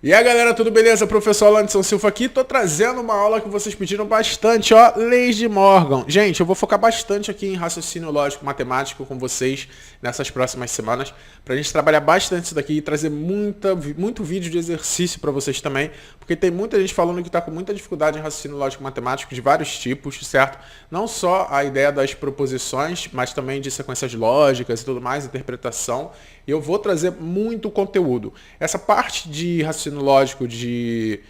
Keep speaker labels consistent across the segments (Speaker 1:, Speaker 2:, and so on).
Speaker 1: E aí galera, tudo beleza? Professor Anderson Silva aqui, tô trazendo uma aula que vocês pediram bastante, ó, Leis de Morgan. Gente, eu vou focar bastante aqui em raciocínio lógico matemático com vocês nessas próximas semanas, pra gente trabalhar bastante isso daqui e trazer muito vídeo de exercício pra vocês também, porque tem muita gente falando que tá com muita dificuldade em raciocínio lógico matemático de vários tipos, certo? Não só a ideia das proposições, mas também de sequências lógicas e tudo mais, interpretação. E eu vou trazer muito conteúdo. Essa parte de raciocínio lógico, de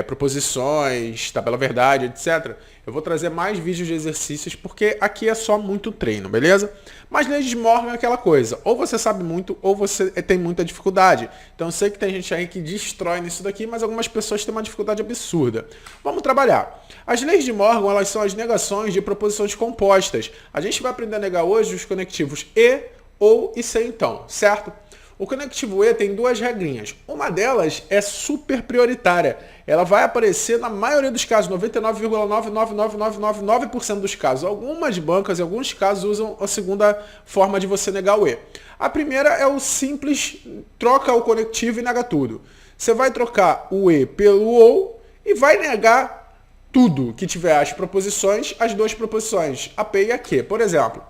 Speaker 1: proposições, tabela verdade, etc. Eu vou trazer mais vídeos de exercícios, porque aqui é só muito treino, beleza? Mas Leis de Morgan é aquela coisa, ou você sabe muito, ou você tem muita dificuldade. Então eu sei que tem gente aí que destrói nisso daqui, mas algumas pessoas têm uma dificuldade absurda. Vamos trabalhar. As Leis de Morgan, elas são as negações de proposições compostas. A gente vai aprender a negar hoje os conectivos e, ou e se então, certo? O conectivo E tem duas regrinhas. Uma delas é super prioritária. Ela vai aparecer na maioria dos casos, 99,99999% dos casos. Algumas bancas, em alguns casos, usam a segunda forma de você negar o E. A primeira é o simples, troca o conectivo e nega tudo. Você vai trocar o E pelo OU e vai negar tudo que tiver as proposições, as duas proposições, a P e a Q. Por exemplo,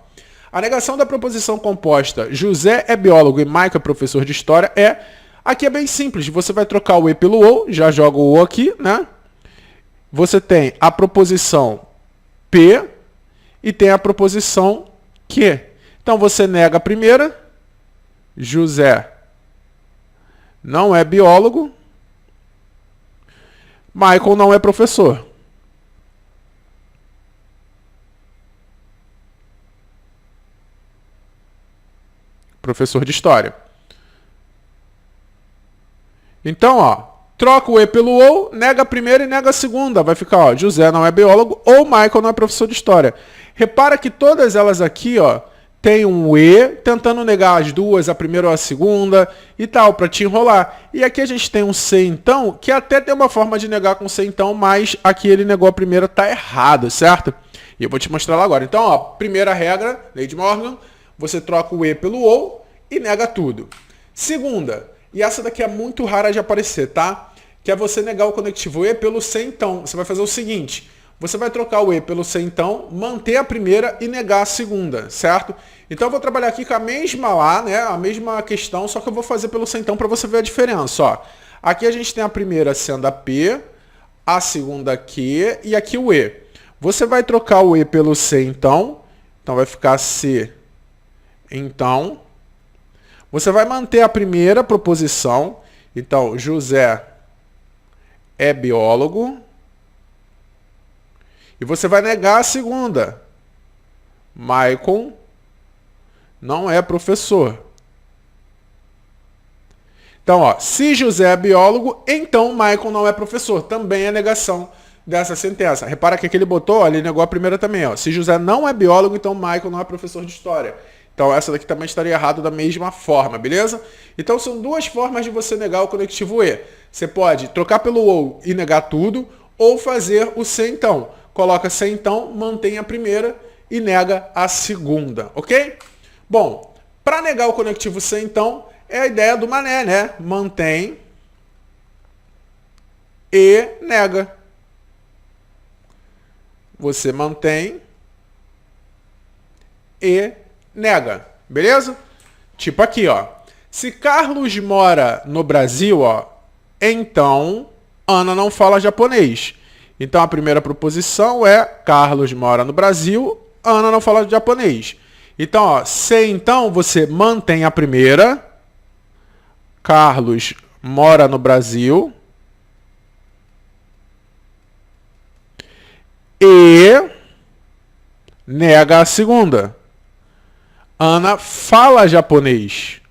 Speaker 1: a negação da proposição composta José é biólogo e Michael é professor de história aqui é bem simples, você vai trocar o E pelo OU, já joga o O aqui, né? Você tem a proposição P e tem a proposição Q. Então você nega a primeira, José não é biólogo, Michael não é professor. Professor de história. Então, ó, troca o E pelo OU, nega a primeira e nega a segunda. Vai ficar, ó, José não é biólogo ou Michael não é professor de história. Repara que todas elas aqui, ó, tem um E, tentando negar as duas, a primeira ou a segunda e tal, para te enrolar. E aqui a gente tem um C então, que até tem uma forma de negar com C então, mas aqui ele negou a primeira, tá errado, certo? E eu vou te mostrar lá agora. Então, ó, primeira regra, Lei de Morgan, você troca o E pelo OU e nega tudo. Segunda, e essa daqui é muito rara de aparecer, tá? Que é você negar o conectivo E pelo C então. Você vai fazer o seguinte, você vai trocar o E pelo C então, manter a primeira e negar a segunda, certo? Então eu vou trabalhar aqui com a mesma lá, né? A mesma questão, só que eu vou fazer pelo C então para você ver a diferença, ó. Aqui a gente tem a primeira sendo a P, a segunda a Q e aqui o E. Você vai trocar o E pelo C então vai ficar C então, você vai manter a primeira proposição. Então, José é biólogo. E você vai negar a segunda. Michael não é professor. Então, ó, se José é biólogo, então Michael não é professor. Também é negação dessa sentença. Repara que aqui ele botou, ó, ele negou a primeira também. Ó. Se José não é biólogo, então Michael não é professor de história. Então essa daqui também estaria errado da mesma forma, beleza? Então são duas formas de você negar o conectivo E. Você pode trocar pelo OU e negar tudo, ou fazer o C então. Coloca C então, mantém a primeira e nega a segunda, ok? Bom, para negar o conectivo C então, é a ideia do mané, né? Mantém e nega. Você mantém e nega, beleza? Tipo aqui, ó. Se Carlos mora no Brasil, ó, então Ana não fala japonês. Então a primeira proposição é Carlos mora no Brasil, Ana não fala japonês. Então, ó, se então você mantém a primeira, Carlos mora no Brasil e nega a segunda. Ana fala japonês.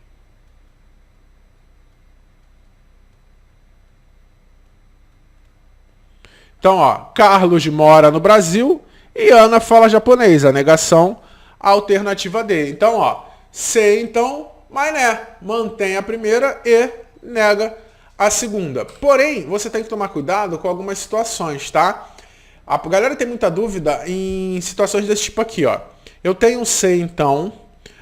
Speaker 1: Então, ó, Carlos mora no Brasil e Ana fala japonês. A negação, a alternativa D. Então, ó, C então, mas né, mantém a primeira e nega a segunda. Porém, você tem que tomar cuidado com algumas situações, tá? A galera tem muita dúvida em situações desse tipo aqui, ó. Eu tenho um C então,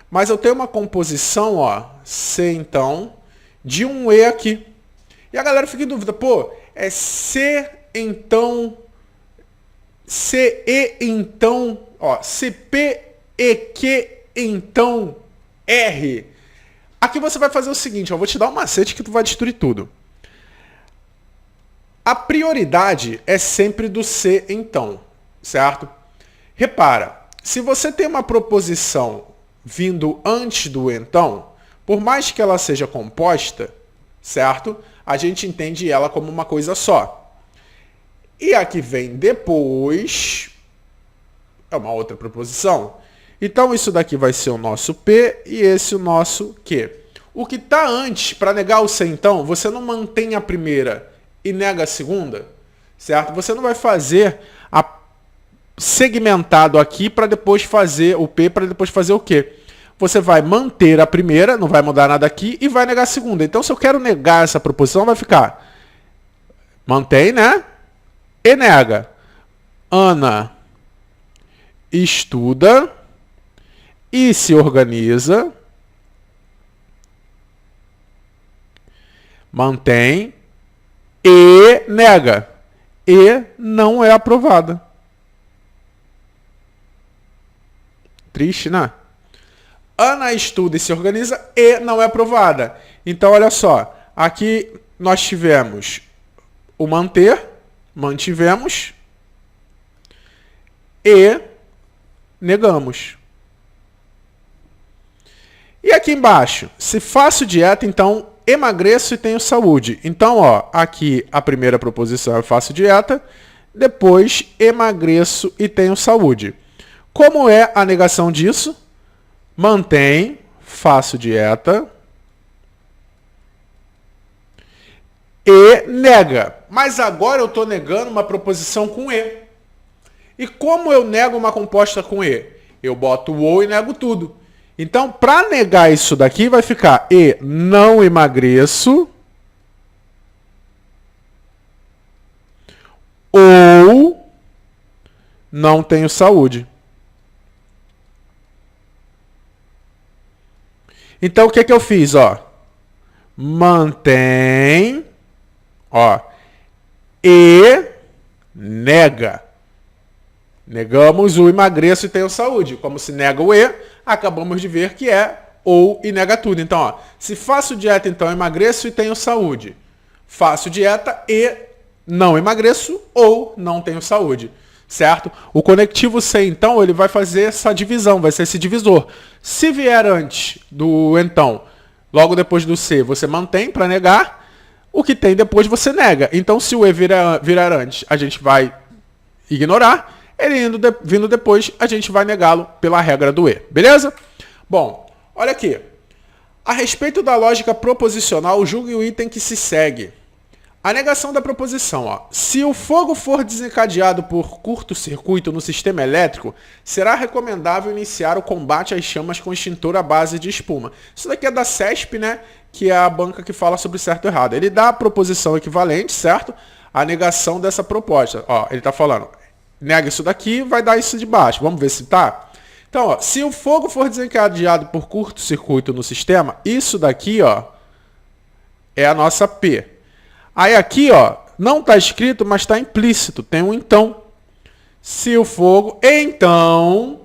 Speaker 1: mas eu tenho uma composição, ó, C então, de um E aqui. E a galera fica em dúvida, pô, é C, então, CE, então, ó, CP, EQ, então, R. Aqui você vai fazer o seguinte, eu vou te dar um macete que tu vai destruir tudo. A prioridade é sempre do C, então, certo? Repara, se você tem uma proposição vindo antes do então, por mais que ela seja composta, certo? A gente entende ela como uma coisa só. E a que vem depois é uma outra proposição. Então isso daqui vai ser o nosso P e esse o nosso Q. O que está antes, para negar o C então, você não mantém a primeira e nega a segunda, certo? Você não vai fazer a segmentado aqui para depois fazer o P, para depois fazer o Q. Você vai manter a primeira, não vai mudar nada aqui, e vai negar a segunda. Então, se eu quero negar essa proposição, vai ficar mantém, né? E nega. Ana estuda e se organiza. Mantém e nega. E não é aprovada. Triste, né? Ana estuda e se organiza e não é aprovada. Então, olha só. Aqui nós tivemos o manter, mantivemos e negamos. E aqui embaixo, se faço dieta, então emagreço e tenho saúde. Então, ó, aqui a primeira proposição é faço dieta, depois emagreço e tenho saúde. Como é a negação disso? Mantém, faço dieta e nega. Mas agora eu estou negando uma proposição com E. E como eu nego uma composta com E? Eu boto o ou e nego tudo. Então, para negar isso daqui, vai ficar E não emagreço ou não tenho saúde. Então, o que que eu fiz, ó? Mantém, ó, e nega. Negamos o emagreço e tenho saúde. Como se nega o E, acabamos de ver que é ou e nega tudo. Então, ó, se faço dieta, então emagreço e tenho saúde. Faço dieta e não emagreço ou não tenho saúde. Certo? O conectivo C, então, ele vai fazer essa divisão, vai ser esse divisor. Se vier antes do então, logo depois do C, você mantém para negar. O que tem depois você nega. Então, se o E virar antes, a gente vai ignorar. Ele vindo depois, a gente vai negá-lo pela regra do E. Beleza? Bom, olha aqui. A respeito da lógica proposicional, julgue o item que se segue. A negação da proposição, ó. Se o fogo for desencadeado por curto-circuito no sistema elétrico, será recomendável iniciar o combate às chamas com extintor à base de espuma. Isso daqui é da CESP, né? Que é a banca que fala sobre certo e errado. Ele dá a proposição equivalente, certo? A negação dessa proposta. Ó, ele está falando, nega isso daqui, vai dar isso de baixo. Vamos ver se tá? Então, ó, se o fogo for desencadeado por curto-circuito no sistema, isso daqui, ó, é a nossa P. Aí aqui, ó, não está escrito, mas está implícito. Tem um então. Se o fogo, então,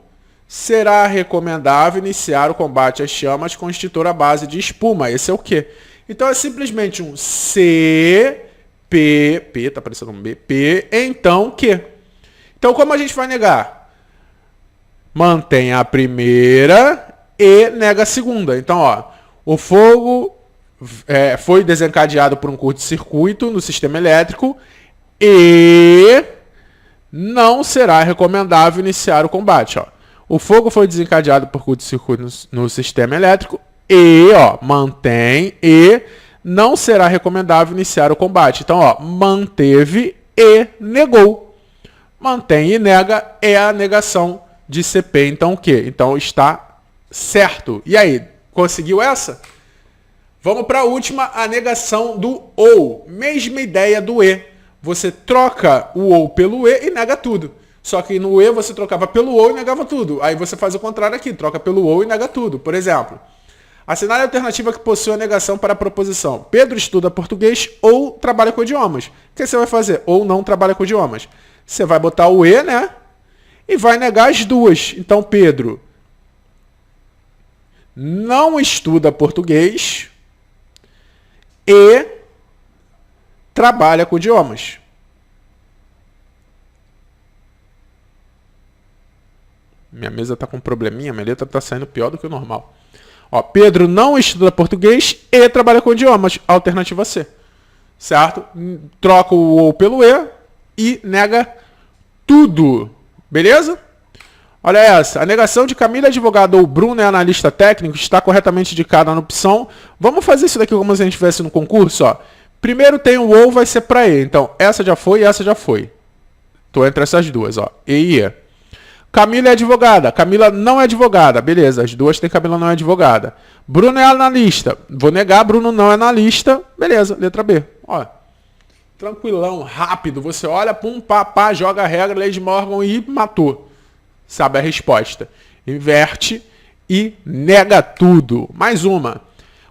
Speaker 1: será recomendável iniciar o combate às chamas com extintor à base de espuma. Esse é o quê? Então é simplesmente um C, P, P, tá aparecendo um B, P, então Q. Então como a gente vai negar? Mantém a primeira e nega a segunda. Então, ó, o fogo foi desencadeado por um curto-circuito no sistema elétrico e não será recomendável iniciar o combate. Ó. O fogo foi desencadeado por curto-circuito no sistema elétrico e, ó, mantém e não será recomendável iniciar o combate. Então, ó, manteve e negou. Mantém e nega é a negação de CP. Então, o quê? Então, está certo. E aí, conseguiu essa? Vamos para a última, a negação do ou. Mesma ideia do E. Você troca o ou pelo E e nega tudo. Só que no E você trocava pelo ou e negava tudo. Aí você faz o contrário aqui, troca pelo ou e nega tudo. Por exemplo, Assinale a alternativa que possui a negação para a proposição. Pedro estuda português ou trabalha com idiomas. O que você vai fazer? Ou não trabalha com idiomas. Você vai botar o E, né? E vai negar as duas. Então, Pedro não estuda português e trabalha com idiomas. Minha mesa está com um probleminha, minha letra está saindo pior do que o normal. Ó, Pedro não estuda português e trabalha com idiomas. Alternativa C. Certo? Troca o ou pelo e nega tudo. Beleza? Olha essa. A negação de Camila, advogado, ou Bruno, analista técnico, está corretamente indicada na opção. Vamos fazer isso daqui como se a gente estivesse no concurso. Ó. Primeiro tem o ou, vai ser para E. Então, essa já foi e essa já foi. Estou entre essas duas. Ó. E e E. Camila é advogada. Camila não é advogada. Beleza, as duas tem Camila não é advogada. Bruno é analista. Vou negar, Bruno não é analista. Beleza, letra B. Ó, tranquilão, rápido. Você olha, pum, pá, pá, joga a regra, lei de Morgan e matou. Sabe a resposta. Inverte e nega tudo. Mais uma.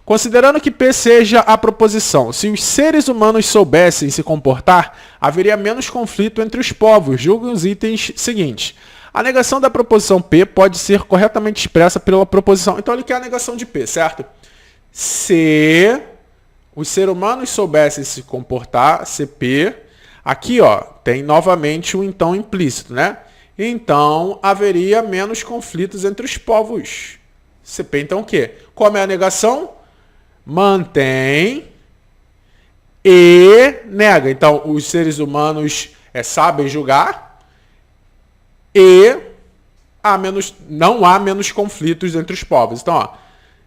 Speaker 1: Considerando que P seja a proposição, se os seres humanos soubessem se comportar, haveria menos conflito entre os povos. Julguem os itens seguintes. A negação da proposição P pode ser corretamente expressa pela proposição. Então ele quer a negação de P, certo? Se os seres humanos soubessem se comportar, CP, aqui ó, tem novamente o então implícito, né? Então haveria menos conflitos entre os povos. CP então o quê? Como é a negação? Mantém e nega. Então os seres humanos sabem julgar. E não há menos conflitos entre os povos. Então, ó,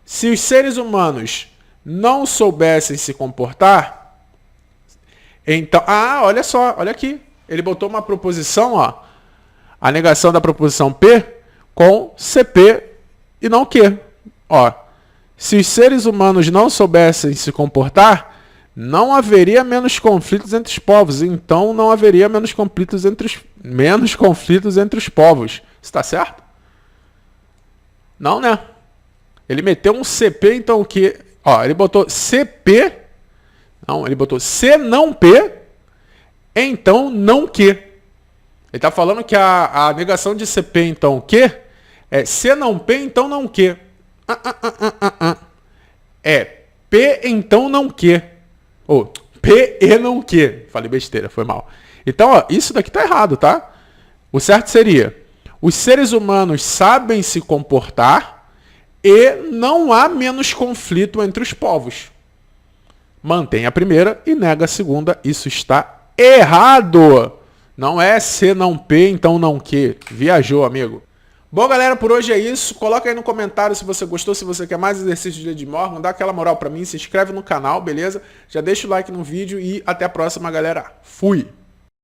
Speaker 1: se os seres humanos não soubessem se comportar, então... Ah, olha só, olha aqui. Ele botou uma proposição, ó, a negação da proposição P com CP e não Q. Ó, se os seres humanos não soubessem se comportar, não haveria menos conflitos entre os povos. Então, não haveria menos conflitos entre os povos. Está certo? Não, né? Ele meteu um CP, então o que? Ó, ele botou CP. Não, ele botou C não P. Então, não Q. Ele está falando que a negação de CP, então o quê? É C não P, então não Q. É P, então não Q. Ou P e não Q. Falei besteira, foi mal. Então, ó, isso daqui tá errado, tá? O certo seria: os seres humanos sabem se comportar e não há menos conflito entre os povos. Mantém a primeira e nega a segunda. Isso está errado. Não é C não P, então não Q. Viajou, amigo. Bom, galera, por hoje é isso. Coloca aí no comentário se você gostou, se você quer mais exercício de lei de Morgan. Dá aquela moral pra mim, se inscreve no canal, beleza? Já deixa o like no vídeo e até a próxima, galera. Fui!